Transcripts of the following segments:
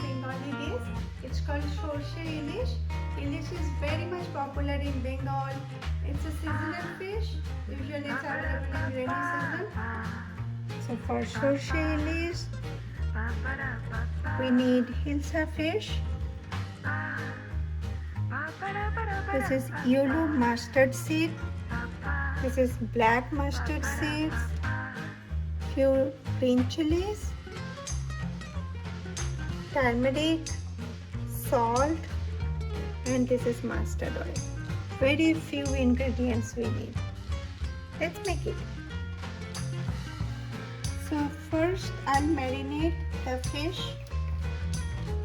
Bengali dish. It's called Shorshe Ilish. Ilish is very much popular in Bengal. It's a seasonal fish. Usually it's available in rainy season. So for Shorshe Ilish, we need Hilsa Fish. This is yellow mustard seed. This is black mustard seeds. Few green chilies, turmeric, salt, and this is mustard oil. Very few ingredients we need. Let's make it. So first I'll marinate the fish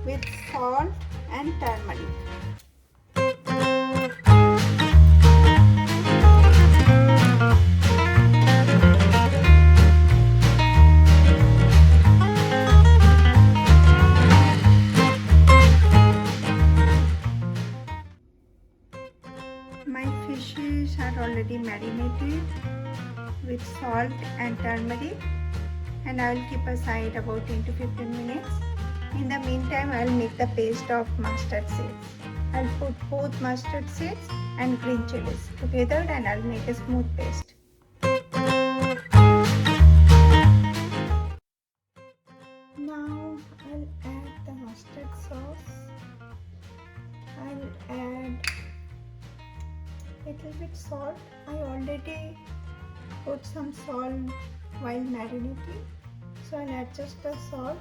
with salt and turmeric. My fishes are already marinated with salt and turmeric, and I will keep aside about 10 to 15 minutes. In the meantime, I will make the paste of mustard seeds. I will put both mustard seeds and green chilies together and I will make a smooth paste. Now I will add the mustard sauce. I will add little bit salt. I already put some salt while marinating, so I'll adjust the salt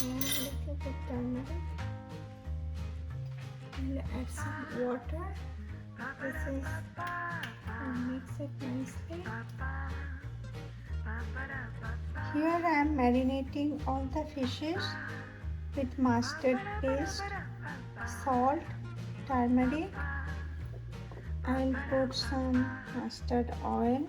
and little bit turmeric. I'll add some water. This is and mix it nicely. Here I am marinating all the fishes with mustard paste, salt, turmeric. I'll put some mustard oil,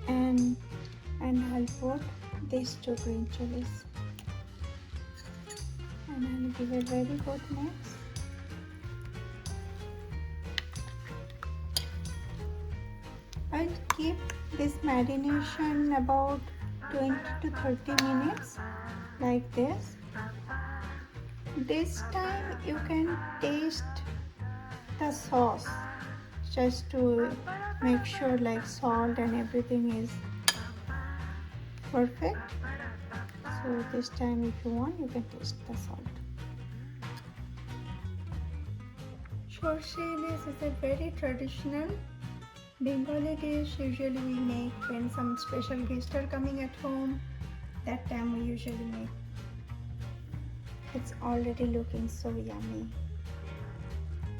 and I'll put these two green chilies, and I'll give a very good mix. I'll keep this marination about 20 to 30 minutes like this. This time you can taste the sauce just to make sure like salt and everything is perfect. So this time if you want, you can taste the salt. Shorshe Ilish is a very traditional Bengali dish. Usually we make when some special guests are coming at home. That time we usually make. It's already looking so yummy.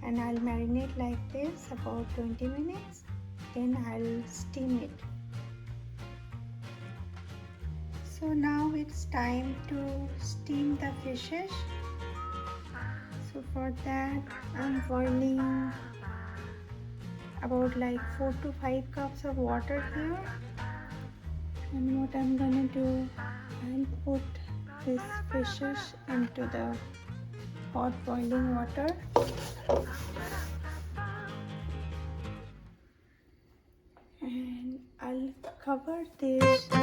And I'll marinate like this about 20 minutes. Then I'll steam it. So now it's time to steam the fishes. So for that I'm boiling about like 4 to 5 cups of water here. And what I'm gonna do, I'll put these fishes into the hot boiling water. And I'll cover this. So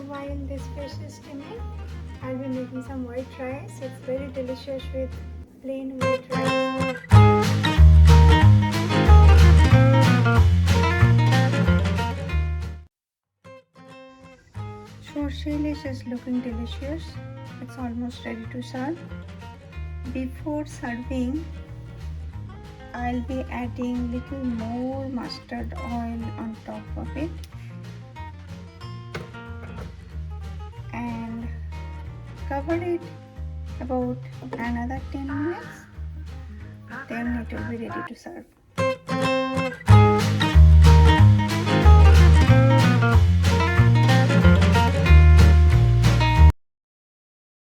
while this fish is steaming, I'll be making some white rice. It's very delicious with plain white rice. Shorshe Ilish is looking delicious. It's almost ready to serve. Before serving, I'll be adding little more mustard oil on top of it and cover it about another 10 minutes. Then it will be ready to serve.